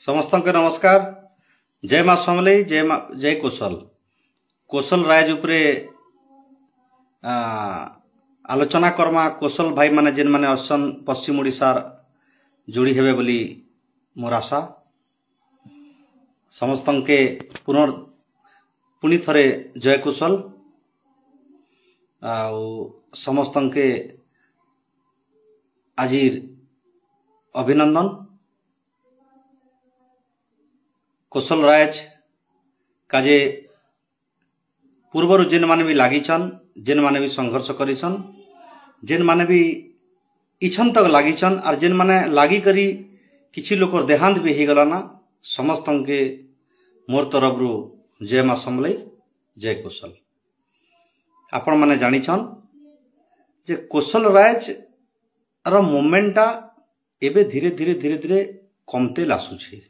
समस्त के नमस्कार। जय माँ समलेई, जय कौशल। कौशल राज उपरे आलोचना करमा। कौशल भाई माने जेन माने असन पश्चिम ओडिशार जोड़ी हेबे बोली मोर आशा। समस्त के पुणी थरे जय कौशल। समस्त के आजिर अभिनंदन। कौशल राज काजे पूर्वर जेन माने भी लागिछन, जेन माने भी संघर्ष करिछन, जेन माने भी इछन तक लागिछन और जेन माने लागी करी किछि लोकर देहांत भी हो गलाना। समस्त के मोर तरफ रु जय माँ समलेई, जय कौशल। आपण माने जानिछन जे कौशल राज रो मोमेंटा एबे धीरे धीरे धीरे धीरे कमते आसुछि।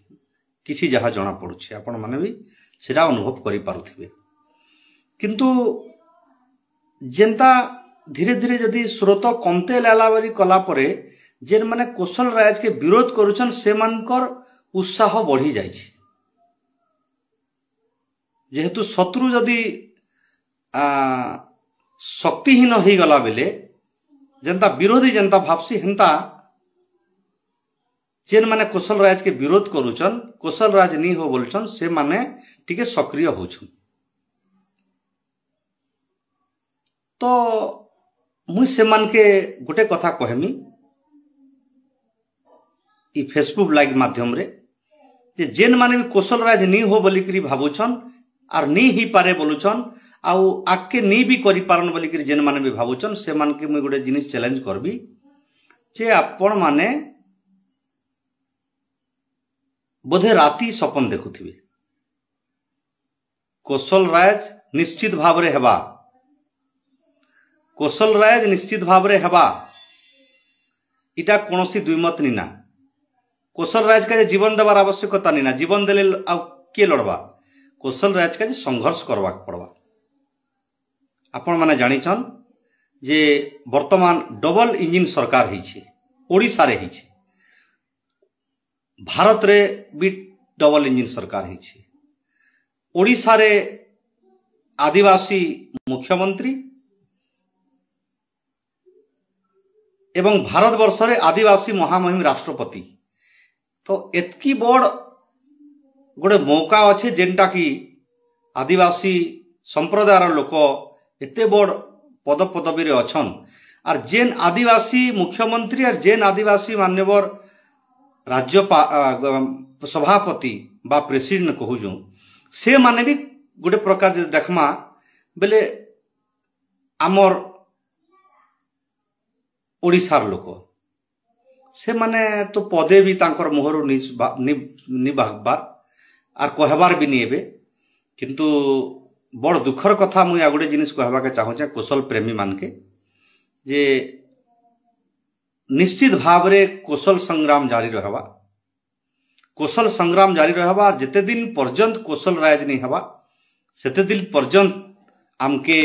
किछि जहा जना पड़ुछि, आपण माने भी सेटा अनुभव करि पारुथिबे। किंतु जेंता धीरे धीरे जदि स्रोत कमते लाला बारी कला परे जेन माने कौशल राज के विरोध करूछन से मानकर उत्साह बढ़ी जाइछि। जेहेतु शत्रु जदि शक्तिहीन हो गला बेले जेंता विरोधी जेंता भावसी हेंता जेन माने कौशल राज के विरोध करूछन, कौशल राज नहीं हो बोलछन, से माने टिके सक्रिय होछन। तो मुई से मान के गोटे कथा कहमी ई फेसबुक लाइव माध्यम रे जे जेन माने भी कौशल राज नहीं हो बोली करी भाबुछन और नहीं ही पारे बोलुछन आउ आके नहीं भी करि पारन बोली करी जेन माने भी भाबुछन से मान के मुई गोटे जिनिस चैलेंज करबी जे आपण माने बोधे राती सपन देखुथिबे। कौशल राज निश्चित भाव रे हेबा, कौशल राज निश्चित भाव रे हेबा, इटा कोनोसी दुईमत निना। कौशल राज का जीवन देवार आवश्यकता निना। जीवन देले आ के लड़बा, कौशल राज का संघर्ष करवा पड़वा। आपण माने जानिछन जे वर्तमान डबल इंजिन सरकार हिछि, ओडिसा रे हिछि, भारत रे भी डबल इंजिन सरकार हिछि। ओडिसा रे आदिवासी मुख्यमंत्री एवं भारत वर्ष रे आदिवासी महामहिम राष्ट्रपति। तो एतकी बड़ गोटे मौका अच्छे जेनटा कि आदिवासी संप्रदायर लोक एते बड़ पद पदवी रे अछन और जेन आदिवासी मुख्यमंत्री और जेन आदिवासी मान्यवर राज्य सभापति बा प्रेसिडेंट कहूँ से माने भी गोटे प्रकार देखमा बेले आमर ओडिशार लोक से माने तो पदे भी तांकर मोहर नि बाहबार और कहबार भी नहीं एबे। किंतु बड़ दुखर कथा मुई आ गोटे जिनिस कहबा के चाहूचे कौशल प्रेमी मान के जे निश्चित भाव रे कौशल संग्राम जारी रहबा। कौशल संग्राम जारी रहबा। जेते दिन पर्यंत कौशल राज नहीं हवा सेते दिन पर्यंत आमके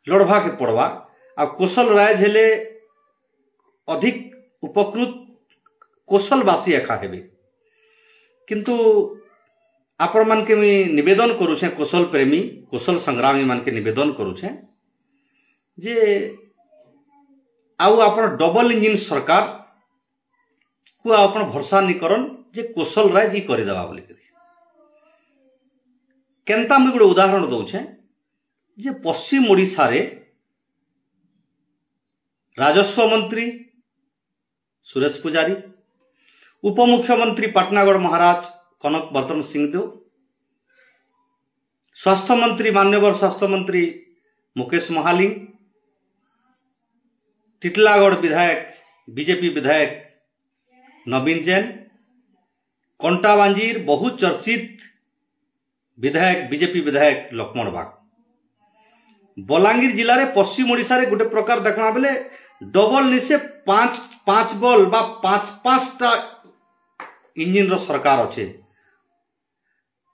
लड़वा के पड़वा। आ कौशल राज हेले अधिक उपकृत कौशलवासी एका हेबे। किंतु आपण मान के निवेदन करूछे, कौशल प्रेमी कौशल संग्रामी मान के निवेदन करूछे जे आउ आपण डबल इंजिन सरकार को आपण भरोसा नहीं करन जे कौशल राज ही करदेवा बोली। केनता मुझे गोटे उदाहरण दौछे जे पश्चिम ओडिशा रे राजस्व मंत्री सुरेश पुजारी, उपमुख्यमंत्री पाटनागढ़ महाराज कनक बर्तन सिंहदेव, स्वास्थ्य मंत्री मान्यवर स्वास्थ्य मंत्री मुकेश महालिंग, टिटलागढ़ विधायक बीजेपी विधायक नवीन जैन, कंटाबांजीर बहु चर्चित विधायक बीजेपी विधायक लक्ष्मण बाग। बलांगीर जिले में पश्चिम ओडिशा रे गोटे प्रकार देखमा बेले डबल निसे पांच बल बा पांचटा इंजिन रो सरकार अच्छे।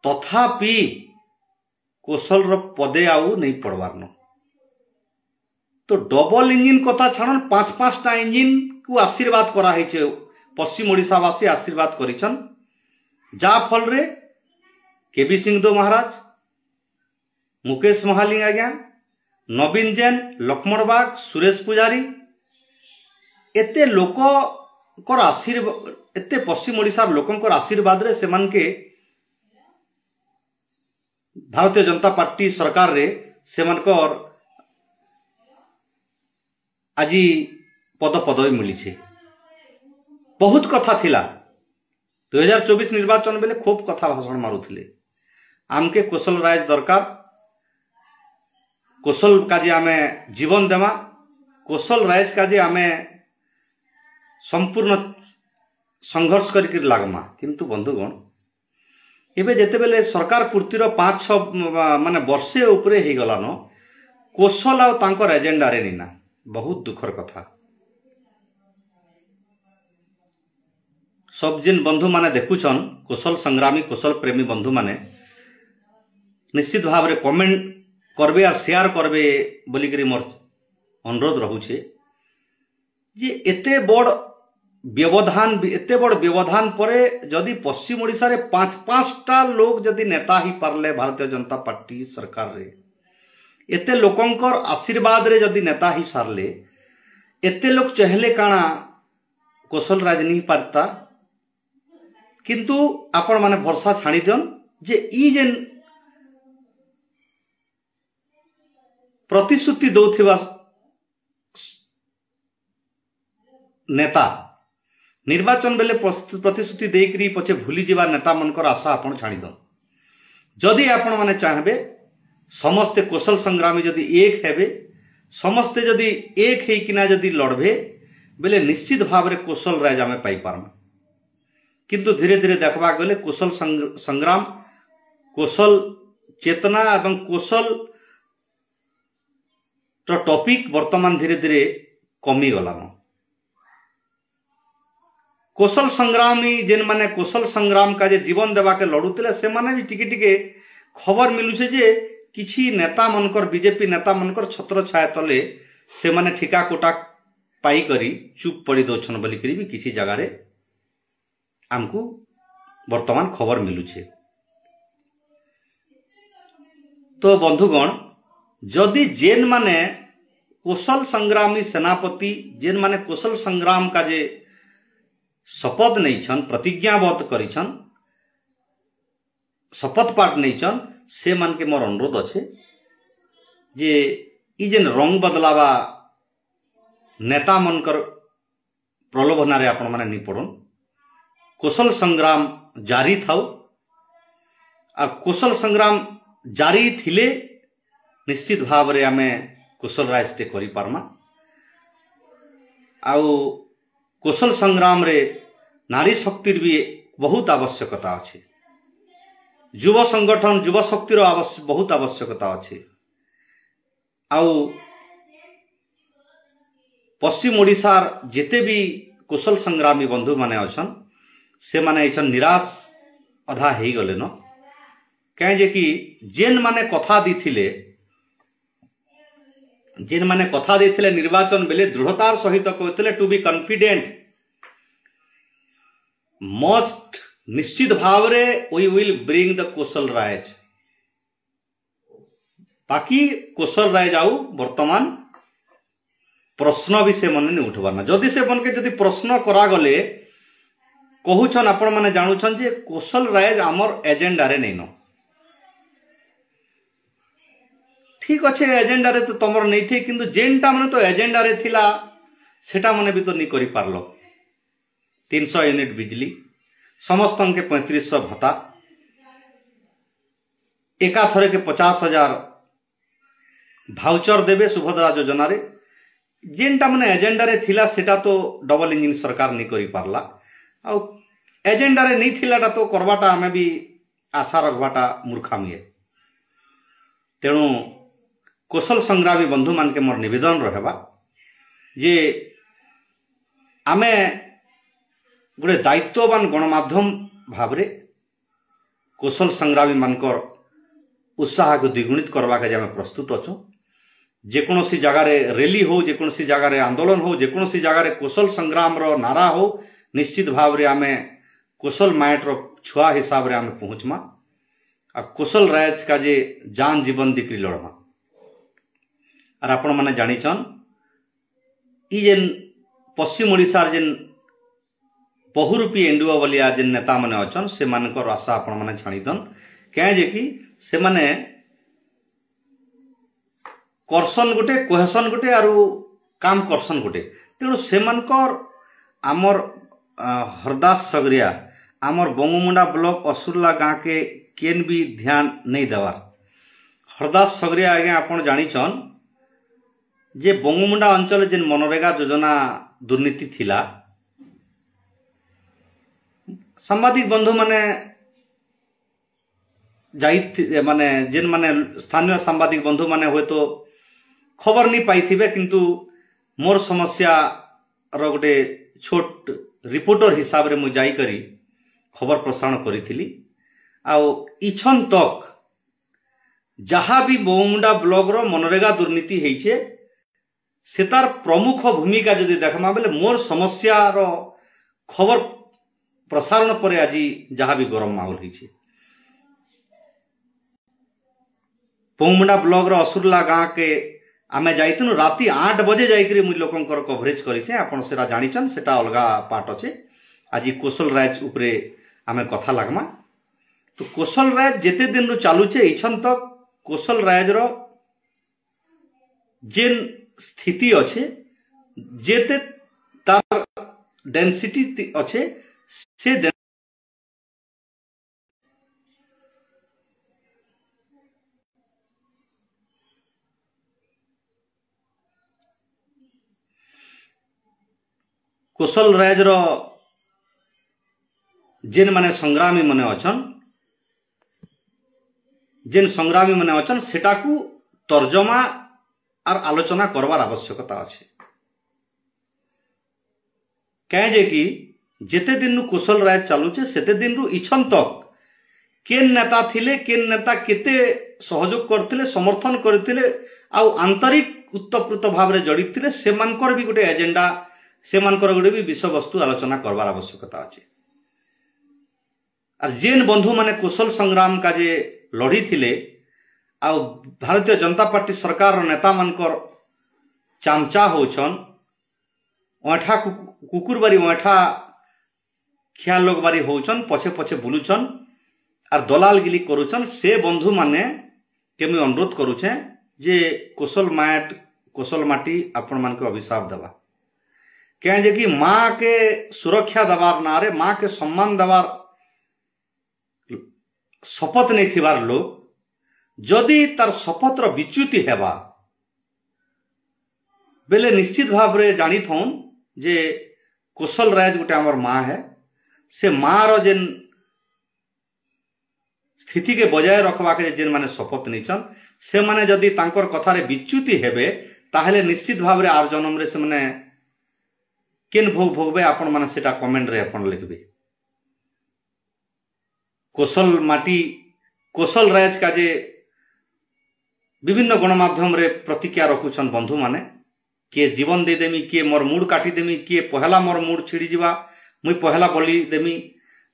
तथापि कौशल रो पदे आउ नहीं पड़वार न। तो डबल इंजिन कथा छाड़न पांचटा इंजिन को आशीर्वाद करा पश्चिम ओडिशावासी आशीर्वाद करिछन जा फल रे केबी सिंहदेव महाराज, मुकेश महालिंग आज्ञा, नवीन जैन, लक्ष्मण बाग, सुरेश पुजारी एते लोक आशीर्वाद, एते पश्चिम ओडिशार लोकंकर आशीर्वाद रे सेमान के भारतीय जनता पार्टी सरकार रे सेमानकर आज पद पदवी मिली छे। बहुत कथा थिला 2024 निर्वाचन बेले खूब कथा भाषण मारुथिले आमके कौशल राज दरकार, कौशल काजे आमे जीवन देमा, कौशल राज काजे आमे संपूर्ण संघर्ष करके लागमा। किंतु बंधुगण एबे जेते बेले सरकार पूर्तिर 5-6 माने वर्षे उपरे ही गलान कौशल आ तांकर एजेंडा रे निना, बहुत दुखर कथा। सब जिन बंधु माने देखुछन कौशल संग्रामी कौशल प्रेमी बंधु माने निश्चित भाव रे कमेंट करबे और शेयर करबे बोलिकरी मोर अनुरोध रहुछे जे एते बड़ व्यवधान परे जदि पश्चिम ओडिशा रे 5-5टा लोग जदि नेता ही पारले भारतीय जनता पार्टी सरकार रे, एते लोकंकर आशीर्वाद रे जदि नेता ही सारले, एते लोग चहले काना कौशल राज नहीं पारता। किंतु आपण माने भरसा छाड़ी दियन जे ई जेन प्रतिश्रुति दौथिबा नेता निर्वाचन बेले प्रतिश्रुति देकरी पछे भूली जीवा नेता मनकर आशा आपण छाड़ी दन। जदि आपण माने चाहबे समस्ते कौशल संग्रामी जदि एक हेबे, समस्ते जदि एक हे किना जदि लड़बे बेले निश्चित भाव रे कौशल राज आमे पाई पारमा। किंतु धीरे धीरे देखबा गले कौशल संग्राम, कौशल चेतना एवं कौशल तो टॉपिक वर्तमान धीरे धीरे कमी गलान। कौशल संग्रामी जेन माने कौशल संग्राम का जे जीवन देवा के लड़ुतिले से माने भी टिके टिके खबर मिलुछे जे किछि नेता मनकर बीजेपी नेता मनकर छत्र छाया तले से माने ठिका कोटा पाई करी चुप पड़ी दोछन बोली करी भी किछि जगह रे आमको वर्तमान खबर मिलुछे। तो बंधुगण जदि जेन माने कौशल संग्रामी सेनापति जेन माने कौशल संग्राम का जे शपथ नहीं छन, प्रतिज्ञाबद्ध करिछन, शपथ पाठ नहीं छन, से मन के मोर अनुरोध अच्छे जे ई जेन रंग बदलावा नेता मनकर प्रलोभन रे आपण माने नहीं पड़न। कौशल संग्राम जारी थाउ आ कौशल संग्राम जारी थिले निश्चित भाव रे आमे कौशल राजते करि पारमा। आउ कौशल संग्राम रे नारी शक्तिर भी बहुत आवश्यकता अच्छे, युव संगठन युव शक्तिर बहुत आवश्यकता अच्छे। आउ पश्चिम ओडिशार जेते भी कौशल संग्रामी बंधु माने अछन से माने इछन निराश अधा हेई गले न, कहे जे कि जेन माने कथा देथिले निर्वाचन बेले दृढ़तार सहित कहते टू बी कॉन्फिडेंट मस्ट निश्चित भाव रे we will bring the Kaushal Raj. बाकी कौशल राज आउ वर्तमान प्रश्न भी से मन नहीं उठबार ना। जदि से मन के जदि प्रश्न करा गले कहूछन आपण माने जानुछन जे कौशल राज आमर एजेंडा रे नहीं न, ठीक अच्छे एजेंडा रे तो तमर नहीं थे, किंतु जेनटा माने तो एजेंडा रे थिला सेटा माने भी तो नहीं करि पारलो। 300 यूनिट बिजली, समस्त के 3500 भत्ता, एका थरे के 50,000 भाउचर देबे सुभद्रा योजना रे। जेनटा माने एजेंडा रे थिला सेटा तो डबल इंजिन सरकार नहीं करि पारला, आ एजेंडा रे नहीं थिलाटा तो करवाटा हमें भी आशा रखवाटा मूर्खामी है। तेणु कौशल संग्रामी बंधु मान के मोर निवेदन रहबा जे आमे गोटे दायित्ववान गणमाध्यम भावरे कौशल संग्रामी मानकर उत्साह को द्विगुणित करवा के आमे प्रस्तुत अच्छु। जेकोसी जगार रैली हो, जेकोसी जगार आंदोलन हो, जेकोसी जगार कौशल संग्राम रो नारा हो, निश्चित भाव रे आमे कोशल मायटर छुआ हिसाब रे आमे पहुँचमा आ कोशल राज का जे जान जीवन दिकरी लड़मा। और आपण माने जानिछन ई जेन पश्चिम ओडिशार जेन बहुरूपी एंडुआ बलिया जेन नेता माने अछन से मानकर आशा आपण माने छाणीदन क्या जे कि से माने करसन गुटे कोहेसन गुटे आरु काम करसन गुटे तेणु से मानकर आमर हरदास सगरिया आमर बंगमुंडा ब्लॉक असुरला गाँ के केन भी ध्यान नहीं देवार। हरदास सगरिया आज्ञा आपण जानिछन जे बंगमुंडा अंचल जेन मनरेगा योजना दुर्नीति थिला सांबादिक बंधु माने जाई माने जेन माने स्थानीय सांबादिक बंधु माने हुए तो खबर नहीं पाई थिबे किंतु मोर समस्या रो गोटे छोट रिपोर्टर हिसाब रे मु जाई करी खबर प्रसारण करी थिली। आउ इछन तक जहाँ भी बंगमुंडा ब्लॉक रो मनरेगा दुर्नीति हेइछे से तार प्रमुख भूमिका जदि देखमा बेले मोर समस्या रो खबर प्रसारण पर आज जहाँ भी गरम माहौल होइछे। बंगमुंडा ब्लॉक रो असुरला गाँ के आमे जाइतनु राति 8 बजे जाइकरी मुई लोकंकर कवरेज करिछे आपण सेरा जानिछन सेटा अलगा पार्ट अछि। आज कोशल राज उपरे आमे कथा लागमा। तो कोशल राज जेते दिन रु चालुचे इछन तक कोशल राज रो जेन स्थिति अच्छे जेते तार डेंसिटी अच्छे से कोशल राज रो जेन माने संग्रामी मने अछन जेन संग्रामी मने अछन सेटा को तर्जमा और आलोचना करवार आवश्यकता अच्छे। कहे जे कि जेते दिन रु कोशल राज चालुचे सेते दिन रु इछन तक केन नेता थिले केन नेता केते सहयोग करथिले समर्थन करथिले आउ आंतरिक उत्तप्रोत भाव रे जड़ित थिले सेमानकर भी गोटे एजेंडा सेमानकर गोटे भी विषय वस्तु आलोचना करवार आवश्यकता अच्छे। और जेन बंधु माने कोशल संग्राम का जे लड़ी थिले आउ भारतीय जनता पार्टी सरकार नेता मानकर चामचा होछन ओठा कुकुर बारी ओठा खिया लोग बारी होछन पछे पछे बुलुछन और दलालगिरी करुछन से बंधु माने के मैं अनुरोध करुछे जे कोशल माटी आपण मान के अभिशाप देवा क्या जे कि माँ के सुरक्षा देवार ना रे माँ के सम्मान देवार शपथ नहीं थिबार लोग जदि तार शपथ विच्युति हेबा बेले निश्चित भाव रे जानी थौन जे कोशल राज गोटे आमर माँ है से माँ रो जेन स्थिति के बजाय रखवा के जेन माने शपथ नहींचन से माने जदि तांकर कथा रे विच्युति हेबे ताहले निश्चित भाव रे आर जन्म रे से माने केन भोग भोगबे आपण माने सेटा कमेंट रे आपण लिखबे। कोशल माटी कोशल राज का जे विभिन्न गणमाध्यम रे प्रतिक्रिया रखुछन बंधु माने किए जीवन दे देमी किए मोर मूड काटी देमी किए पहला मोर मूड छिड़ी जीवा मुई पहला बलि देमी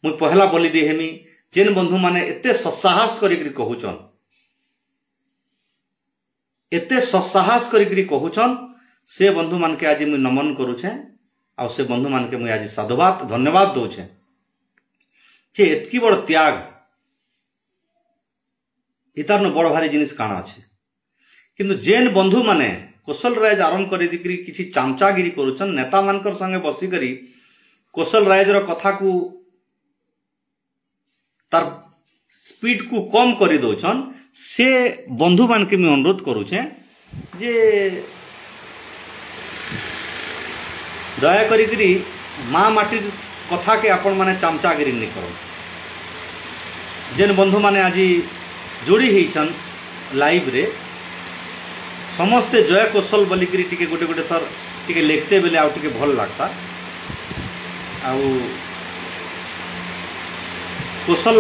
मुई पहला बलि देहेमी जेन बंधु माने एते सत्साहस करिकरी कहूछन एते सत्साहस करिकरी कहूछन से बंधु मान के आज मुई नमन करूछे आ से बंधु मान के मुई आज साधुवाद धन्यवाद दउछे जे एतकी बड़ त्याग इतार न बड़ भारी जिनिस काना अच्छे किंतु जेन बंधु माने कोशल राज आरंभ कर किसी चामचागिरी करुछन नेता मानकर संगे बसी करी कोशल राज रो कथा को तार स्पीड को कम कर दौन से बंधु मान के मैं अनुरोध करुचे जे दया करी माँ माटी कथा के आपण माने चामचागिरी नहीं करो। जेन बंधु माने आज जोड़ी होइछन लाइव रे समस्ते जय कोशल बोलिकी टिके गोटे गोटे थर टिके लिखते बेले आउ टिके भल लगता आउ कोशल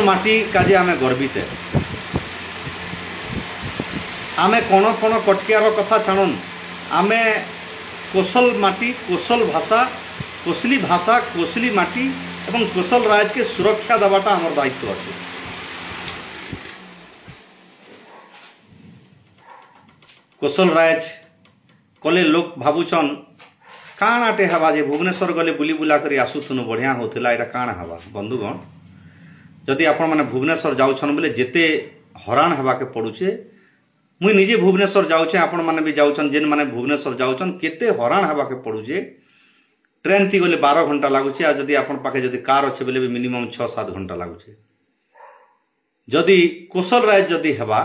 माटी काजे आमे गर्वित है आमे कण कण कटकियार कथा छाणन आमे कोसल माटी, कोसल भाषा, कोसली भाषा, कोसली माटी एवं कोसल राज के सुरक्षा देवाटा आमर दायित्व अच्छे। कोसल राज कले लोक भावुचन काणाटे हवा जे भुवनेश्वर गले बुली बुला करी आसुथुनु बढ़िया होथिला, एटा काण हवा बंधुगण। जदि आपण माने भुवनेश्वर जाउछन बोले जेते हरान हवा के पड़ुचे, मुई निजे भुवनेश्वर जाउछे, आपण माने भी जाउछन, जेन माने भुवनेश्वर जाउछन केते हरान हवा के पड़ुचे। ट्रेन थी गले 12 घंटा लागुचे, आ जदि आपण पाखे जदि कार अच्छे बोले भी मिनिमम 6-7 घंटा लागुचे। जदि कोसल राज जदि हवा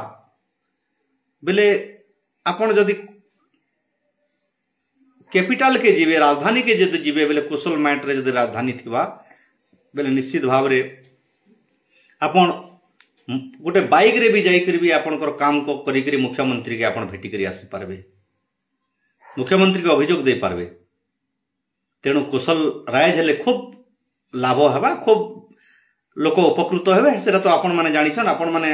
बोले आपण जदि कैपिटल के जीवे, राजधानी के जदि जीवे बोले कोसल माइट रे जदि राजधानी थिबा बोले निश्चित भाव रे आपण गोटे बाइक रे भी जाई भी आपनकर काम को करी करी मुख्यमंत्री के आपण भेटी करी आसी पारबे, मुख्यमंत्री के अभियोग दे पारबे। तेणु कोसल राज हेले खूब लाभ हवा, खूब लोक उपकृत हेबे। सेटा तो आपण माने जानिछन, आपण माने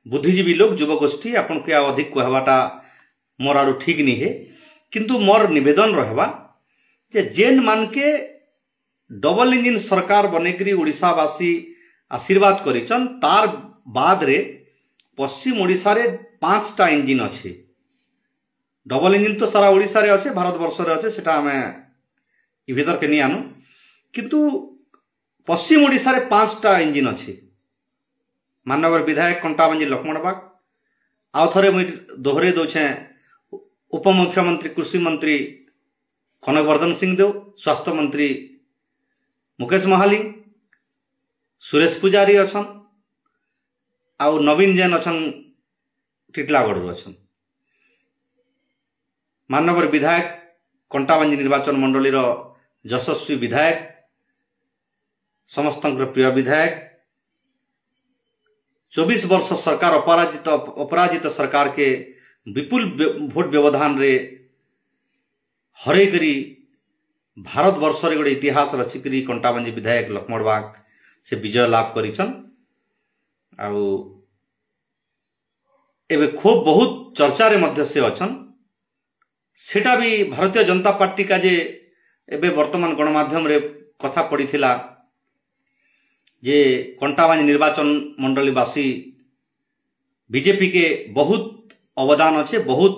बुद्धिजीवी लोक, युवगोष्ठी, आपण के अधिक कहवाटा मोर आडू ठीक नहीं है। किंतु मोर निवेदन रहबा जे जेन मान के डबल इंजिन सरकार बनेकरी ओडिशावासी आशीर्वाद करिछन, तार बाद रे पश्चिम ओडिशा रे 5टा इंजिन अच्छे। डबल इंजिन तो सारा ओडिशा रे अच्छे, भारत वर्ष रे अच्छे, सेटा हमें इ भीतर के नहीं आनु। किंतु पश्चिम ओडिशा रे 5टा इंजिन अच्छे। माननीय विधायक कंटाबांजी लक्ष्मण बाग, आउ थरे मुई दोहरे दौछे उपमुख्यमंत्री कृषि मंत्री कनकवर्धन सिंह देव, स्वास्थ्य मंत्री मुकेश महाली, सुरेश पुजारी अछन, आउ नवीन जैन अछन टिटलागढ़ अछन। माननीय विधायक कंटाबांजी निर्वाचन मंडली यशस्वी विधायक, समस्त प्रिय विधायक, 24 वर्ष सरकार अपराजित सरकार के विपुल भोट व्यवधान रे हरे करी भारत वर्ष रे गोटे इतिहास रचिकरी कंटाबांजी विधायक लक्ष्मण बाग से विजय लाभ करिछन। आउ एबे खूब बहुत चर्चा रे मध्य से अछन। सेटा भी भारतीय जनता पार्टी का जे एबे वर्तमान गणमाध्यम रे कथा पड़ीथिला जे कंटाबांजी निर्वाचन मंडलीवासी बीजेपी के बहुत अवदान अच्छे, बहुत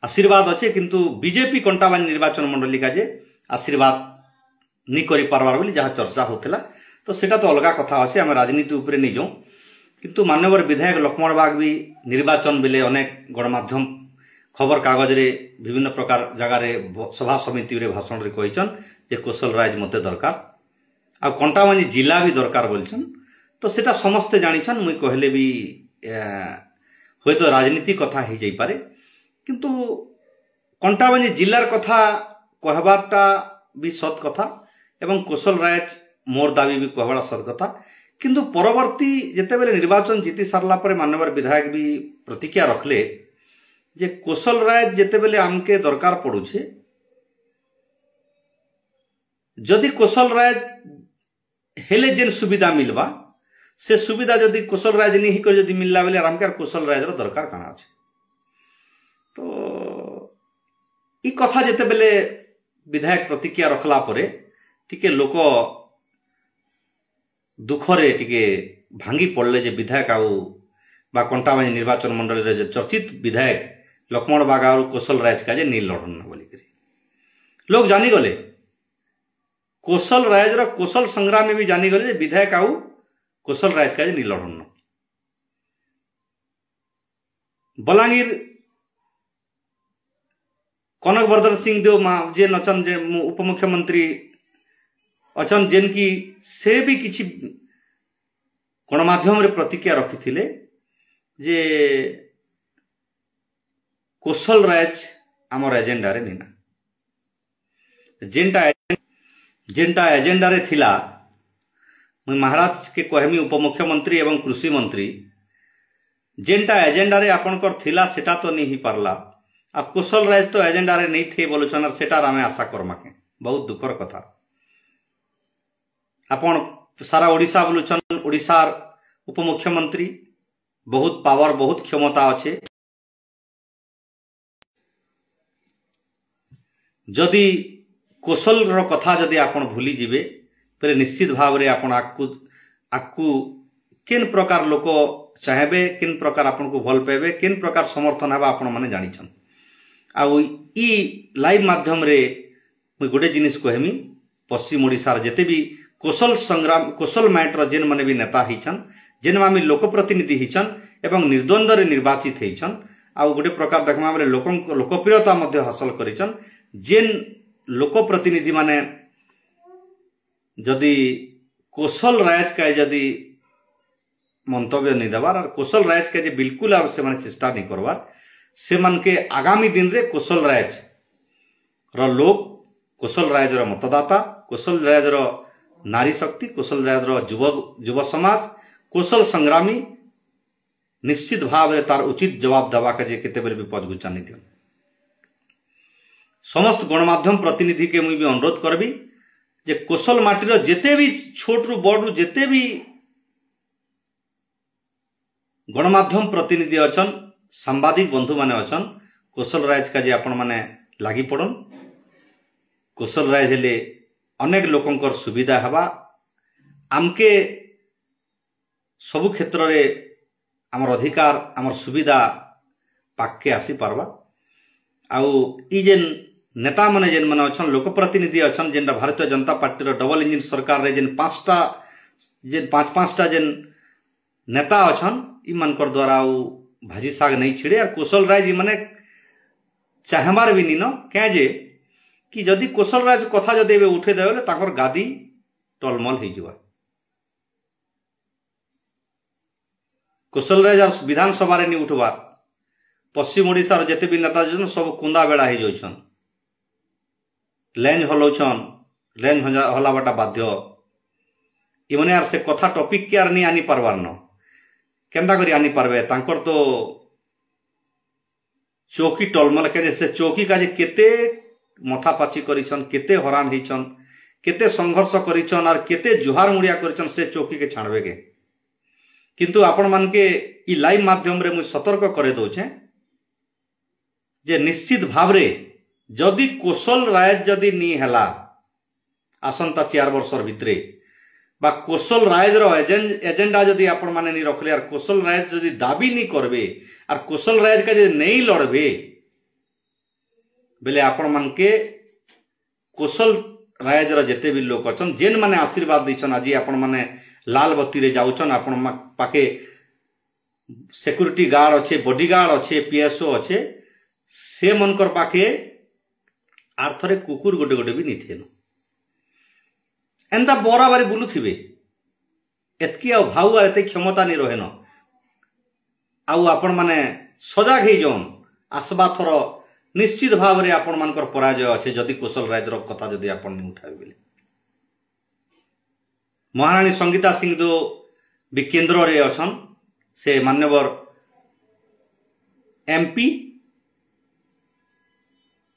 आशीर्वाद अच्छे, किंतु बीजेपी कंटाबांजी निर्वाचन मंडली का जे आशीर्वाद नहीं करि पारबार बोली जहाँ चर्चा होता। तो सेटा तो अलग कथा अच्छे, आम राजनीति उपरे नहीं जाऊँ। किंतु माननीय विधायक लक्ष्मण बाग भी निर्वाचन बेले अनेक गणमाध्यम खबर कागज रे विभिन्न प्रकार जगार सभा समिति रे भाषण रे कहिछन जे कोसल राज मते दरकार, आ कंटाबांजी जिला भी दरकार बोलछन। तो सेटा समस्ते जानिछन, मुई कहले भी हुए तो राजनीति कथा ही जाई पारे, किंतु कंटाबांजी जिलार कथा कहबाटा भी सत कथा एवं कोसल राज मोर दाबी भी कहबाटा सत कथा। किंतु परवर्ती जेतेबेले निर्वाचन जीति सारला परे माननीय विधायक भी प्रतिक्रिया रखले जे कोसल राज जेतेबेले आमके दरकार पड़ुछे, जदि कोसल राज हेले जेन सुविधा मिलवा से सुविधा जदि कोसल राज नहीं कर जदि मिलला बेले आमके कोसल राज रो दरकार काना अछि। तो ई कथा जेतेबेले विधायक प्रतिक्रिया रखला परे टिके लोक दुखरे टिके भांगी पड़ले जे विधायक आउ बा कंटाबांजी निर्वाचन मंडली रे चर्चित विधायक लक्ष्मण बाग और कोसल राज का जे नील लड़न ना बोली करी लोग जानी गले। कोसल राज रो कोसल संग्राम में भी जानी गले जे विधायक आउ कोसल राज का जे नील लड़न। बलांगीर कनकवर्धन सिंह देव जेन अचन जे उपमुख्यमंत्री अचन जेन की से भी किछि गणमाध्यम रे प्रतिक्रिया रखिथिले जे कोसल राज आमर एजेंडा रे निना जेनटा एजेंडा रे थिला। मुई महाराज के कहमी उपमुख्यमंत्री एवं कृषि मंत्री जेनटा एजेंडा रे आपनकर थिला सेटा तो नहीं ही पारला। आ कोसल राज तो एजेंडा रे नहीं थे बोलुछन, सेटार आमे आशा करमा के बहुत दुखर कथा। आपण सारा ओडिशा बोलुछन, ओडिशार उपमुख्यमंत्री बहुत पावर बहुत क्षमता अच्छे। जदि कौशल कथा जदि आपण भूली जिवे फिर निश्चित भाव रे आपण आकु किन प्रकार लोक चाहेबे किन प्रकार आपण को भल पाइबे किन प्रकार समर्थन हेबा आपण माने जानिछन। आउ ई लाइव माध्यम रे मुई गोटे जिनिस कहमी पश्चिम ओडिशार जेते भी कौशल संग्राम कौशल माइंड जेन माने भी नेता हिचन जेन माने लोकप्रतिनिधि हिचन एवं निर्द्वंद रे निर्वाचित हिचन आउ गोटे प्रकार देखमा रे लोकप्रियता मध्य हासिल करिचन जेन लोकप्रतिनिधि माने जदि कौशल राज का जदि मंतव्य नहीं देवार और कौशल राज के बिल्कुल आ से माने चेष्टा नहीं करवार से मन के आगामी दिन रे कौशल राज लोग कौशल राज मतदाता कौशल राज नारी शक्ति कौशल राज युव समाज कौशल संग्रामी निश्चित भाव रे तार उचित जवाब देवा के केते बेले भी पजगुचा नहीं दियो। समस्त गणमाध्यम प्रतिनिधि के मुई भी अनुरोध करबी जे कौशल माटीर जेते भी छोट रु बड़ रु जेते भी गणमाध्यम प्रतिनिधि अछन सांबादिक बंधु माने अछन कौशल राज का जे आपण माने लागी पड़न कौशल राज हेले अनेक लोकंकर सुविधा हवा आमके सबु क्षेत्र रे आमर अधिकार आमर सुविधा पाके आसी पारबा आउ ई जेन नेता माने जेन माने अछन लोकप्रतिनिधि अछन जेनटा भारतीय जनता पार्टी रो डबल इंजिन सरकार रे जेन पांचटा जेन नेता अछन ई मानकर द्वारा आउ भाजी साग नहीं छिड़े और कौशल राज माने चाहबार भी नीन क्या जे कि जदि कौशल राज कथा जदि उठे देबे ताकर गादी टलमल हो जावा। कौशल राज विधानसभा रे नहीं उठवार पश्चिम ओडिशार जेते भी नेता जन सब कुंदा बेड़ा हो जाउछन लेंज हलौछन लेंज हलाबाटा बाध्य इमने यार से कथा टॉपिक के यार नहीं आनी पारबार न केंदा करी आनी पारबे तांकर तो चौकी टलमल के से चौकी का जे केते मथापाची करिछन केते हरान हिचन केते संघर्ष करिछन और केते जुहार मुड़िया करिछन से चौकी के छाणबे के किंतु आपण मान के ई लाइव माध्यम रे मु सतर्क करे दोछे जे निश्चित भाव रे जदि कौशल राज जदि नी हला आसंता 4 वर्षर भितरे बा कौशल राज रो एजेंडा जदि आपण माने नी रखले और कौशल राज जदि दाबी नी करबे और कौशल राज का जदि नहीं लड़बे बेले आपण मान के कौशल राज रो जेते भी लोक अछन जेन माने आशीर्वाद दिछन आज आपण माने लाल बत्ती रे जाउछन आपण पाके सिक्योरिटी गार्ड अच्छे बॉडीगार्ड अच्छे पीएसओ अच्छे से मनकर पाखे आर थरे कुकुर गोटे गोटे भी नहीं थे एंता बराबारी बुलुथिबे एतकी आ भाऊ आ एते क्षमता नहीं रहे न आउ आपण माने सजाग हे जोन आसबा थर निश्चित भाव रे आपण मानकर पराजय अच्छे जदि कौशल राज रो कथा जदि आपण नहीं उठाबे बेले महारानी संगीता सिंह जो भी केंद्र रे अछन से मान्यवर एमपी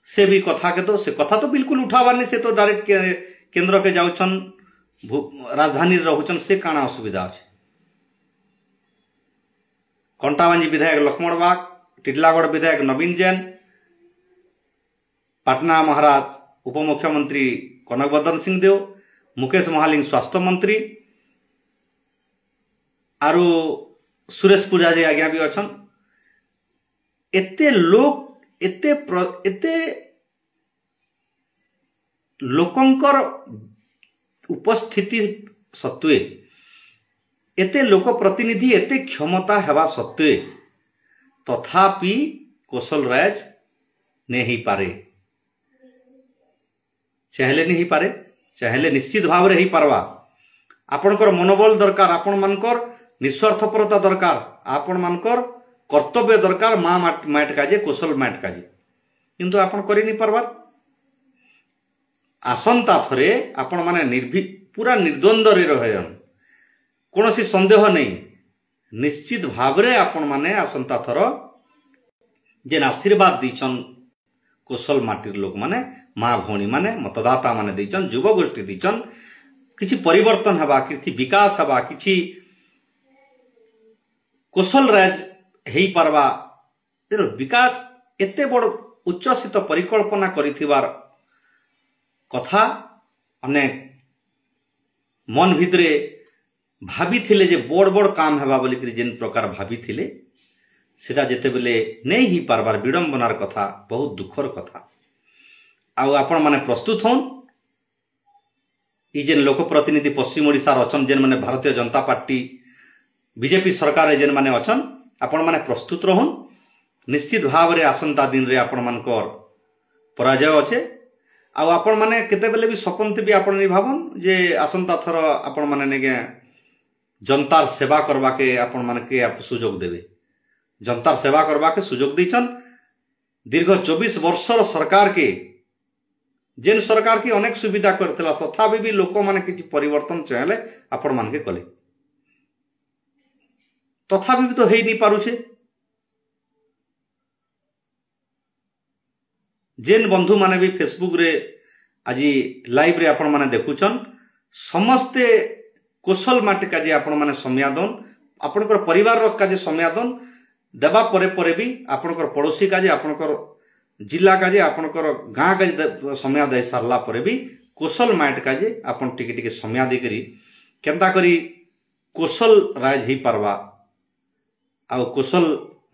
से भी कथा के तो से कथा तो बिल्कुल उठाबार नहीं से तो डायरेक्ट केंद्र के जाउछन राजधानी रहउछन से काना असुविधा अछि। कंटाबांजी विधायक लक्ष्मण बाग टिटलागढ़ विधायक नवीन जैन पटना महाराज उपमुख्यमंत्री कनकवर्धन सिंह देव मुकेश महालिंग स्वास्थ्य मंत्री आरु सुरेश पूजा जी आज्ञा भी अछन एते लोक एते लोकंकर उपस्थिति सत्वे एते लोक प्रतिनिधि एते क्षमता हेबा सत्वे तथापि कौशल राज नहीं पारे चाहले नहीं पारे चाहले निश्चित भाव रे ही पारवा आपनकर मनोबल दरकार आपण मानकर निस्वार्थपरता दरकार आपण मानकर कर्तव्य दरकार माँ माट काजे कौशल माट काजे किंतु आपण करि नहीं पारबार आसंता थरे आपण माने पूरा निर्द्वंद रे रहन कोनोसी संदेह नहीं निश्चित भाव रे आपण माने आसंता थर जेन आशीर्वाद दीछन कौशल माटीर लोक माने माँ भौणी माने मतदाता माने दीछन युव गोष्ठी दीछन किछि परिवर्तन हवा किछि विकास हवा किछि कौशल राज हेई पारबा विकास एते बड़ उच्चसित परिकल्पना करिथिबार कथा अनेक मन भितरे भाभी थिले जे बड़ बड़ काम हेबा बोलिक जेन प्रकार भाभी थिले सेटा जेते बेले नहीं ही पारबार विडंबनार कथा बहुत दुखर कथा। आउ आपण माने प्रस्तुत होन ई जेन लोक प्रतिनिधि पश्चिम ओडिशा अछन जेन माने भारतीय जनता पार्टी बीजेपी सरकार जेन माने अछन आपण माने प्रस्तुत रहन। निश्चित भाव रे आसंता दिन रे आपण मानकर पराजय अच्छे। आपण माने केते बेले भी सपनते भी आपण भावन जे आसंता थर आपण माने नेगे जनतार सेवा करबा के आपण माने के सुजोग देबे। जनतार सेवा करबा के सुजोग दीचन। दीर्घ 24 वर्षर सरकार के जेन सरकार की अनेक सुविधा करथिला तथापि भी लोक माने किछि परिवर्तन चाहले आपण मान के कले तथापि भी तो हेई नहीं पारुछे। जेन बंधु माने भी फेसबुक रे आज लाइव रे आपण माने देखुछन समस्ते कुशल माटी का जे आपण माने समयादन आपनकर परिवार रो का जे समयादन देबा परे परे भी आपनकर पड़ोसी का जे आपनकर जिला का जे आपनकर गाँ का जे समय दे सारला परे भी कुशल माइट का जे आपन टिके टिके समय दे करी केंता करी कुशल राज ही पारबा आउ कुशल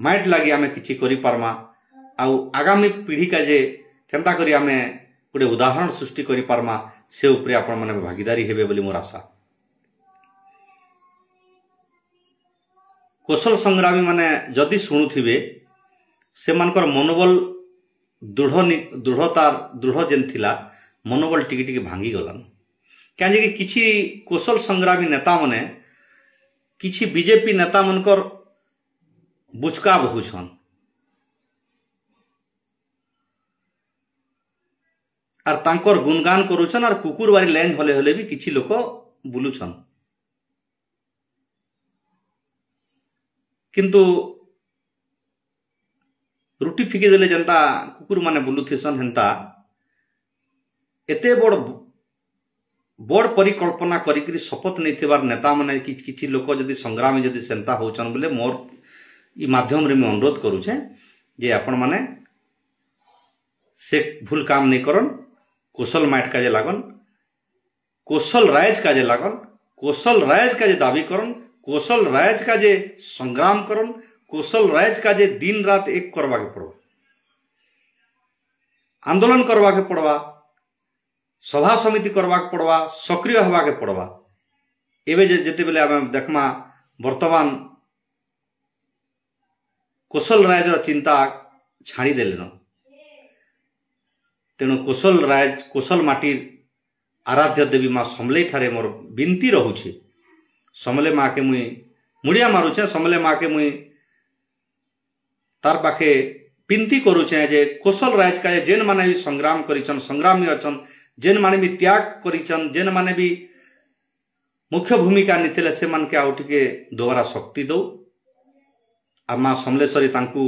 माइट लागी आमे किछि करि पारमा आउ आगामी पीढ़ी का जे केंता करी आमे गोटे उदाहरण सृष्टि करि पारमा से उपरे आपण माने भागीदारी हेबे बोली मोर आशा। कौशल संग्रामी माने जदि शुणुथिबे से मानकर मनोबल दृढ़ जेन थिला मनोबल टिके टिके भांगी गलान। कहीं कि किछि कौशल संग्रामी नेता माने किछि बीजेपी नेता मनकर बुचका बहुछन आर तांकर गुणगान करूछन आर कुकुर बारी लाइन हले हले भी किछि लोक बुलुछन। किंतु रुटी फिकी देले जनता कुकुर माने बुलुथिसन हेंता एते बड़ परिकल्पना करिकरी शपथ नहीं थिबार नेता माने किछि लोक जदि संग्रामी जदि सेंता होचन बोले मोर ई माध्यम रे मैं अनुरोध करूछे जे आपण माने से भूल काम नहीं करन। कौशल माइट का जे लागन कौशल राज का जे लागन कौशल राज का जे दाबी करन कौशल राज का जे संग्राम करन कौशल राज का जे दिन रात एक करवा के पड़वा आंदोलन करवा के पड़वा सभा समिति करवा के पड़वा सक्रिय हवा के पड़वा। एबे जेते बेले आमे देखमा वर्तमान कौशल राज रो चिंता छाड़ी देलेन तेणु कौशल राज कौशल माटीर आराध्य देवी माँ समले ठारे मोर बिनती रहुछि। समले माँ के मुई मुड़िया मारुछे समले माँ के मुई तार पाखे बिनती करुछे जे कौशल राज का जेन माने भी संग्राम करिछन संग्रामी अछन जेन माने भी त्याग करिछन जेन माने भी मुख्य भूमिका निथिले से मान के आउ टिके दोबारा शक्ति दो आ माँ समलेश्वरी तांकु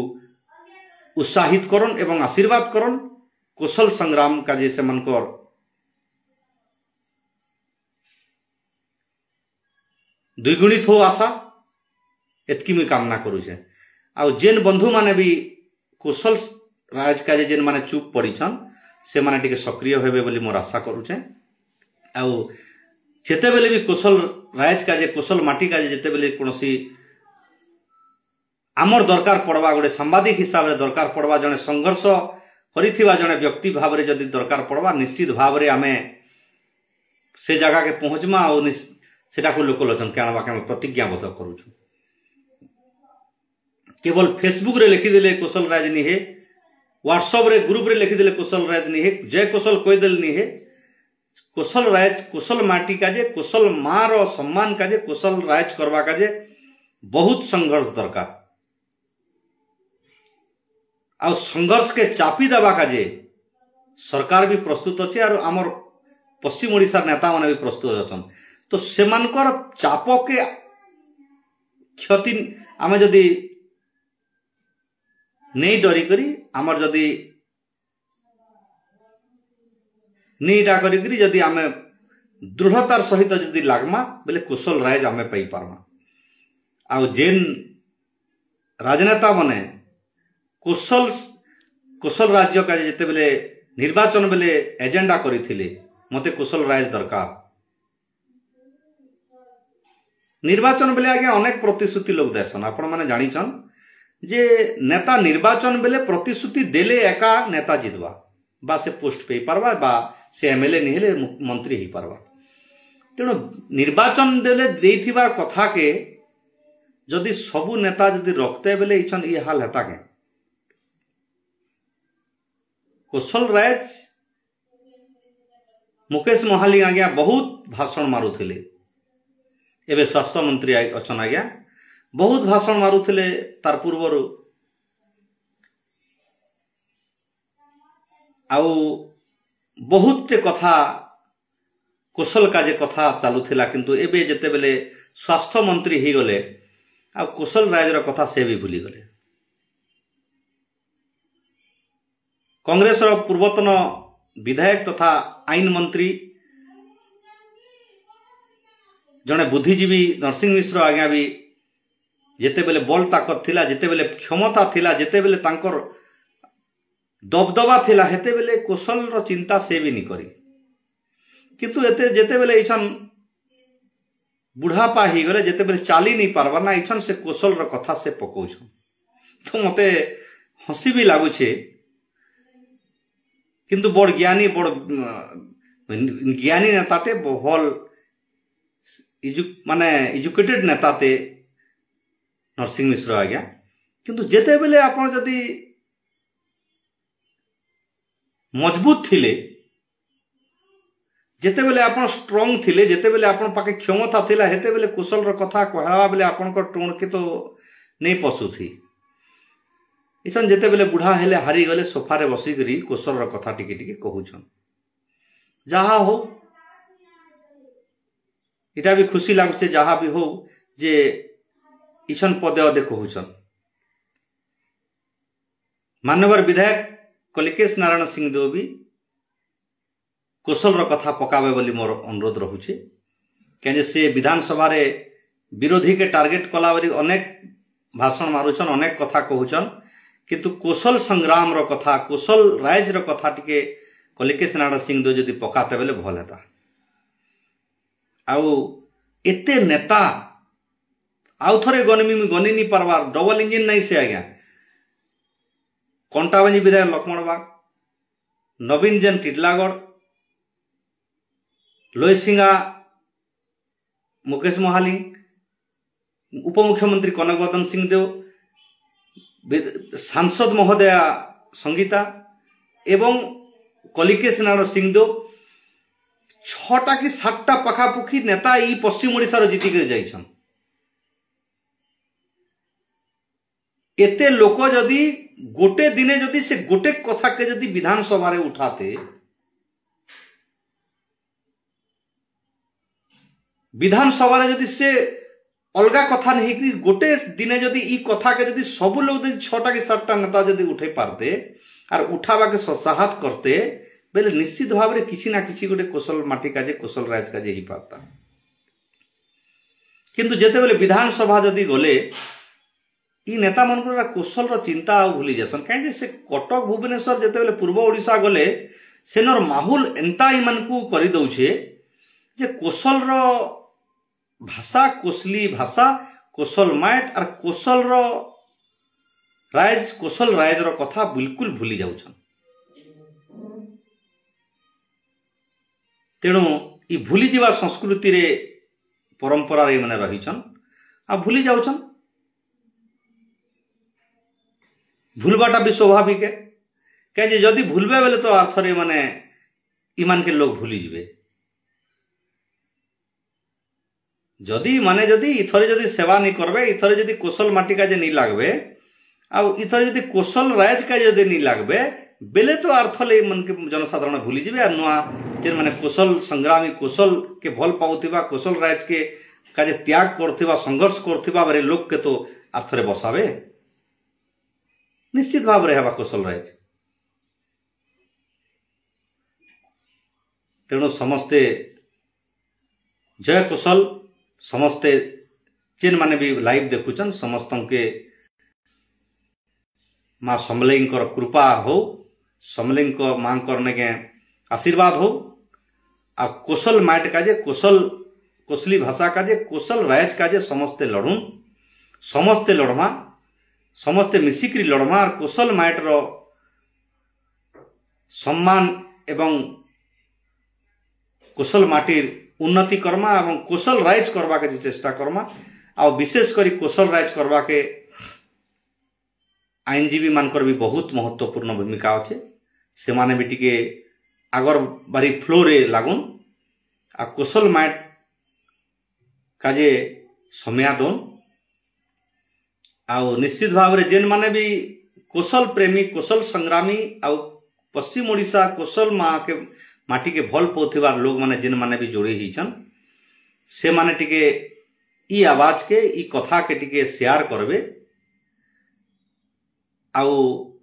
उत्साहित करन एवं आशीर्वाद करन। कौशल संग्राम का जे से मनकर द्विगुणित हो आशा एतकी मुई कामना करूछे। आउ जेन बंधु माने भी कौशल राज का जेन माने चुप पड़ीछन से माने टिके सक्रिय हेबे बोली मोर आशा करूछे। आउ जेते बेले भी कौशल राज का जे कौशल माटी का जेते बेले कोनोसी आमर दरकार पड़वा गोटे सांबादिक हिसाब रे दरकार पड़वा जने संघर्ष करिथिबा जने व्यक्ति भाव रे जदि दरकार पड़वा निश्चित भाव रे आमे से जगह के पहुंचमा और सेटा को लोकलोचन के आनबा के प्रतिज्ञाबद्ध करूछु। केवल फेसबुक रे लिखिदेले कौशल राज नहीं है व्हाट्सएप रे ग्रुप रे लिखिदेले कौशल राज नहीं है जय कौशल कोईदेल नहीं है कौशल राज कौशल माटी का जे कौशल माँ रो सम्मान का जे कौशल राज करवा का जे बहुत संघर्ष दरकार आ संघर्ष के चापी देवा का जे सरकार भी प्रस्तुत अच्छे और आमर पश्चिम ओडिशा नेता माने भी प्रस्तुत अछन। तो सेमानकर चाप के क्षति आमे जदि नहीं डरी करी आमर जदि नीटा करी जदि आमे दृढ़तार सहित जदि लागमा बोले कौशल राज आमे पाई पारमा। आ जेन राजनेता माने कौशल राज्य का जेते बेले निर्वाचन बेले एजेंडा करथिले मते कुशल राज दरकार। निर्वाचन बेले आगे अनेक प्रतिश्रुति लोग देसन आपण माने जानिछन जे नेता निर्वाचन बेले प्रतिश्रुति देले एका नेता जितवा बा से पोस्ट पे पारबा बा से एमएलए नहीं हेले मंत्री ही पारबा। तेणु निर्वाचन देले देथिबा कथा के जदि सबु नेता जदि रखते बेले इछन ये हाल हेता के। कुशल राज मुकेश महाली आज्ञा बहुत भाषण मारुथिले, एबे स्वास्थ्य मंत्री अछन आज्ञा बहुत भाषण मारुथिले तार पूर्वरु आउ बहुत कथा कुशल का जे कथा चालुथिला किंतु एबे जेते बेले स्वास्थ्य मंत्री ही गले आ कुशल राज रो कथा से भी भूली गले। कांग्रेस रो पूर्वतन विधायक तथा आईन मंत्री जने बुद्धिजीवी नरसिंह मिश्र आज्ञा भी जेते बेले बल ताकत थिला, जेते बेले क्षमता थिला, जेते बेले तांकर दबदबा थिला, हेते बेले कुशल रो चिंता से भी नहीं करी। किंतु एते जेते बेले इछन बुढ़ापा ही गले, जेते बेले चाली नहीं पारबा ना इछन से कुशल रो कथा से पकोछन। तो मते हंसी भी लागु छे किंतु बड़ ज्ञानी नेताटे भल माने एजुकेटेड नेताते नरसिंह मिश्र आज्ञा। किंतु जेते बेले आपण जदि मजबूत थिले, जेते बेले आपण स्ट्रांग थिले, जेते बेले आपण पाके क्षमता थिला, हेते बेले कुशल रो कथा कहवा बेले आपण को टोन के तो नहीं पसु थी। इसन जेते बेले बुढ़ा हेले हारी गले सोफारे बसी करी कुशल रो कथा टिके टिके कहूछन। जहा हो इटा भी खुशी लागुचे, जहा भी हो जे इसन पदे अदे कहूछन। मान्यवर विधायक कलिकेश नारायण सिंह देव भी कुशल रो कथा पकावे बोली मोर अनुरोध रहुचे। कहे से विधानसभा रे विरोधी के टार्गेट कला बरी अनेक भाषण मारुछन, अनेक कथा कहूछन, किंतु कुशल संग्राम रो कथा, कुशल राज रो कथा टिके कलिकेश नारायण सिंह देव जदि पकाते बेले भल हेता। आउ एते नेता आउ थरे गनी नहीं पारबार, डबल इंजिन नहीं से आज्ञा। कंटाबांजी विधायक लक्ष्मण बाग, नवीन जेन टिटलागढ़, लोईसिंगा मुकेश महाली, उपमुख्यमंत्री कनकवर्धन सिंह देव, सांसद महोदया संगीता एवं कलिकेश नारायण सिंह देव 6टा कि 7टा पखापुखी नेता ई पश्चिम ओडिशा जीति के जाइछन। एते लोक जदि गोटे दिने जदि से गोटे कथा के जदि विधानसभा रे उठाते, विधानसभा रे जदि से अलगा कथा नहीं कि गोटे दिने जदि ई कथा के जदि सब लोग 6टा कि 7टा नेता जदि उठे पारते और उठावा के ससाहत करते बेले निश्चित भाव रे किसी ना किसी गोटे कुशल माटी काजे कुशल राज काजे ही पारता। किंतु जेते बेले विधानसभा जदि गले ई नेता मनकर कुशल रो चिंता आ भूली जासन। कहीं से कटक भुवनेश्वर जेते बेले पूर्व ओडिशा गले सेनर माहौल एंता ई मनकू करि दउछे जे कुशल रो भाषा, कुशली भाषा, कुशल माइट और कुशल रो राज, कुशल राज रो कथा बिल्कुल भूली जाउछन। तेणु ई भूली जीवा संस्कृति रे परंपरा रे माने रहिछन आ भूली जाउछन। भूलबाटा भी स्वाभाविक है, कहे जदि भूलबे बेले तो अर्थ रे माने ईमान के लोग भूली जिवे। जदि माने जदि इथरे जदि सेवा नहीं करबे, इथरे जदि कुशल माटी का जे नहीं लागबे आ इथरे जदि कुशल राज का जदि नहीं लागबे बेले तो अर्थ ले मन के जनसाधारण भूली जिवे। आ नुआ जे माने कुशल संग्रामी, कुशल के भल पाउथिबा, कुशल राज के काजे त्याग करथिबा, संघर्ष करथिबा बारे लोक के तो अर्थ रे बसावे। निश्चित भाव रे हेबा कुशल राज। तेणु समस्ते जय कुशल। समस्ते जेन माने भी लाइव देखुचन समस्त के माँ समलेईंकर कृपा हो, समलिंग को मांग करने के आशीर्वाद हो। आ कोसल माइट का जे कोसली भाषा का जे कोसल रायज का जे समस्ते लड़ू, समस्ते लड़मा, समस्ते मिसिक्री लड़मा और कोसल माइट रो सम्मान एवं कोसल माटीर उन्नति करमा एवं कोसल राइज करवा के चेष्टा करमा। आ विशेष करी कोसल राइज करवा के आईनजीवी मानकर भी बहुत महत्वपूर्ण भूमिका अच्छे। से माने भी टिके आगर बारी फ्लो रे लागुन आ कोसल माइट काजे समया दोन। आ निश्चित भाव रे जेन माने भी कोसल प्रेमी, कोसल संग्रामी आ पश्चिम ओडिशा कोसल माटी के भल पाउथिबार लोग माने जेन माने भी जोड़ी हिचन, से माने टिके ई आवाज के ई कथा के टिके शेयर करबे आउ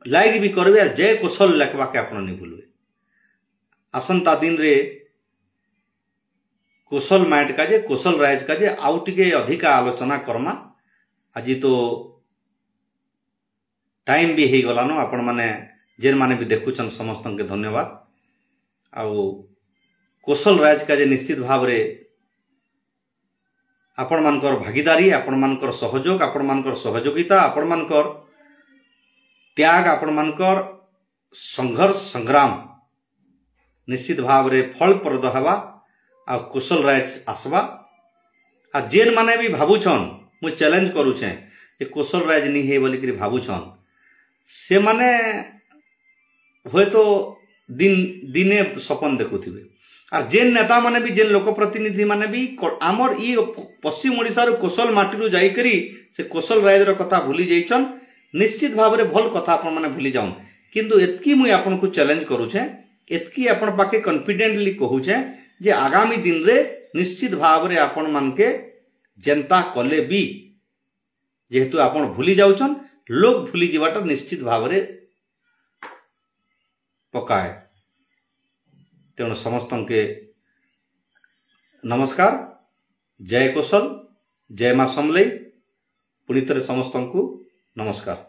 लाइक भी करबे और जय कोसल लेखबा के आपण नहीं भूलबे। आसंता दिन रे कोसल माइट का जे कोसल राइज का जे आउ टिके अधिका आलोचना करमा। आज तो टाइम भी हे गलानो। आपण माने जेन माने भी देखुचन समस्त के धन्यवाद। आउ कोसल राइज का जे निश्चित भाव रे आपण मानकर भागीदारी, आपण मानकर सहयोग, आपण मानकर सहयोगिता, आपण मानकर त्याग, आपण मानकर संघर्ष संग्राम निश्चित भाव रे फलप्रद हवा आ कोसल राइज आसवा। आ जेन माने भी भाबुछन, मु चैलेंज करूछे जे कोसल राइज नहीं है बोली कि भाबुछन, से माने हुए तो दिने सपन देखुथिबे। और जेन नेता माने भी, जेन लोक प्रतिनिधि माने भी आमर ई पश्चिम ओडिशा रो कोसल माटी रो जाई करी से कोसल राइज रो कथा भूली जाइछन। निश्चित भाव रे भल कथा आपण माने भूली जाउन। किंतु एतकी मुई आपण को चैलेंज करूछे, एतकी आपण पाके कॉन्फिडेंटली कहूछे जे आगामी दिन रे निश्चित भाव रे आपण मान के जनता कले भी जेहेतु आपण भूली जाउछन, लोग भूली जीवाटा निश्चित भाव रे पकाए। तेणु समस्त के नमस्कार, जय कोसल, जय मां समलई। पुणी थे समस्त को नमस्कार।